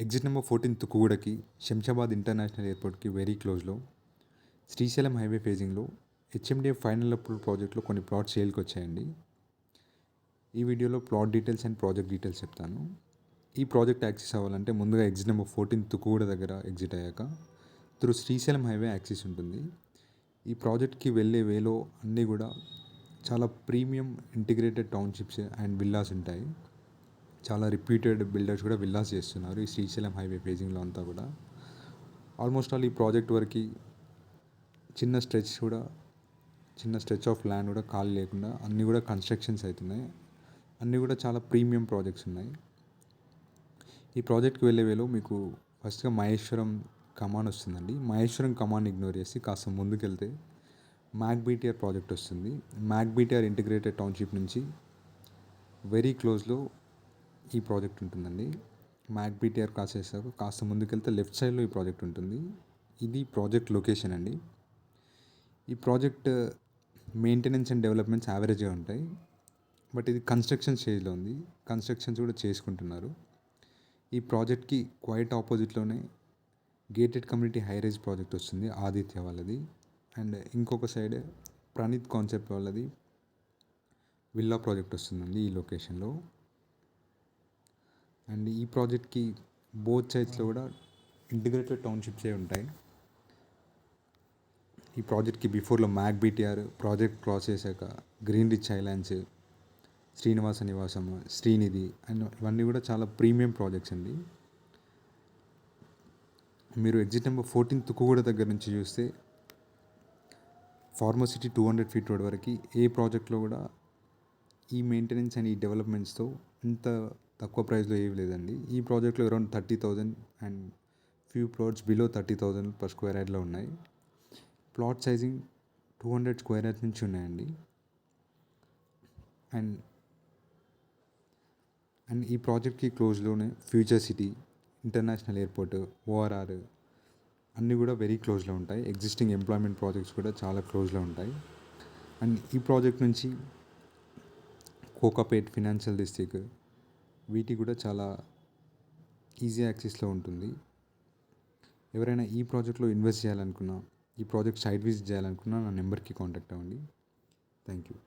Exit number 14 తుక్కుగూడకి, Shamshabad international ఎయిర్పోర్ట్‌కి very క్లోజ్‌లో, శ్రీశైలం హైవే ఫేజింగ్‌లో హెచ్ఎండిఏ ఫైనల్ అప్రూవ్డ్ ప్రాజెక్ట్‌లో కొన్ని ప్లాట్స్ సేల్‌కి వచ్చాయండి. ఈ వీడియోలో plot details and project details చెప్తాను. ఈ ప్రాజెక్ట్ యాక్సెస్ అవ్వాలంటే ముందుగా ఎగ్జిట్ నెంబర్ 14 తుక్కుగూడ దగ్గర ఎగ్జిట్ అయ్యాక త్రూ శ్రీశైలం హైవే యాక్సెస్ ఉంటుంది. ఈ ప్రాజెక్ట్‌కి వెళ్ళే వేలో అన్నీ కూడా చాలా premium integrated townships and villas ఉంటాయి. చాలా రిప్యూటెడ్ బిల్డర్స్ కూడా విల్లాస్ చేస్తున్నారు ఈ శ్రీశైలం హైవే ఫేజింగ్లో అంతా కూడా. ఆల్మోస్ట్ ఆల్ ఈ ప్రాజెక్ట్ వరకు చిన్న స్ట్రెచ్ ఆఫ్ ల్యాండ్ కూడా ఖాళీ లేకుండా అన్నీ కూడా కన్స్ట్రక్షన్స్ అవుతున్నాయి. అన్నీ కూడా చాలా ప్రీమియం ప్రాజెక్ట్స్ ఉన్నాయి. ఈ ప్రాజెక్ట్కి వెళ్ళే వేలో మీకు ఫస్ట్గా మహేశ్వరం కమాన్ వస్తుందండి. మహేశ్వరం కమాన్ ఇగ్నోర్ చేసి కాస్త ముందుకెళ్తే మ్యాక్బీటీఆర్ ప్రాజెక్ట్ వస్తుంది. మ్యాక్బీటీఆర్ ఇంటిగ్రేటెడ్ టౌన్షిప్ నుంచి వెరీ క్లోజ్లో ఈ ప్రాజెక్ట్ ఉంటుందండి. మ్యాక్బీటీఆర్ కాస్త ముందుకెళ్తే లెఫ్ట్ సైడ్లో ఈ ప్రాజెక్ట్ ఉంటుంది. ఇది ప్రాజెక్ట్ లొకేషన్ అండి. ఈ ప్రాజెక్ట్ మెయింటెనెన్స్ అండ్ డెవలప్మెంట్స్ యావరేజ్గా ఉంటాయి. బట్ ఇది కన్స్ట్రక్షన్ స్టేజ్లో ఉంది. కన్స్ట్రక్షన్స్ కూడా చేసుకుంటున్నారు. ఈ ప్రాజెక్ట్కి క్వైట్ ఆపోజిట్లోనే గేటెడ్ కమ్యూనిటీ హైరైజ్ ప్రాజెక్ట్ వస్తుంది ఆదిత్య వాళ్ళది. అండ్ ఇంకొక సైడ్ ప్రణీత్ కాన్సెప్ట్ వాళ్ళది విల్లా ప్రాజెక్ట్ వస్తుందండి ఈ లొకేషన్లో. అండ్ ఈ ప్రాజెక్ట్కి బోత్ సైడ్స్లో కూడా ఇంటిగ్రేటెడ్ టౌన్షిప్సే ఉంటాయి. ఈ ప్రాజెక్ట్కి బిఫోర్లో మ్యాక్బీటీఆర్ ప్రాజెక్ట్ క్రాస్ చేశాక గ్రీన్ రిచ్ ఐలాండ్స్, శ్రీనివాస నివాసం, శ్రీనిధి అండ్ ఇవన్నీ కూడా చాలా ప్రీమియం ప్రాజెక్ట్స్ అండి. మీరు ఎగ్జిట్ నెంబర్ 14 తుక్కుగూడ దగ్గర నుంచి చూస్తే ఫార్మసిటీ 200 ఫీట్ రోడ్ వరకు ఏ ప్రాజెక్ట్లో కూడా ఈ మెయింటెనెన్స్ అండ్ ఈ డెవలప్మెంట్స్తో ఇంత తక్కువ ప్రైస్లో ఏవి లేదండి. ఈ ప్రాజెక్ట్లో around 30,000 and few plots below 30,000 per square యార్డ్లో ఉన్నాయి. ప్లాట్ సైజింగ్ 200 స్క్వేర్ యార్డ్స్ నుంచి ఉన్నాయండి. అండ్ ఈ ప్రాజెక్ట్కి క్లోజ్లోనే future city, international airport, ORR అన్నీ కూడా వెరీ క్లోజ్లో ఉంటాయి. ఎగ్జిస్టింగ్ ఎంప్లాయ్మెంట్ ప్రాజెక్ట్స్ కూడా చాలా క్లోజ్లో ఉంటాయి. అండ్ ఈ ప్రాజెక్ట్ నుంచి కోకాపేట్ ఫినాన్షియల్ డిస్ట్రిక్ట్ వీటి కూడా చాలా ఈజీ యాక్సెస్లో ఉంటుంది. ఎవరైనా ఈ ప్రాజెక్ట్లో ఇన్వెస్ట్ చేయాలనుకున్నా, ఈ ప్రాజెక్ట్ సైట్ విజిట్ చేయాలనుకున్నా నా నెంబర్కి కాంటాక్ట్ అవ్వండి. Thank you.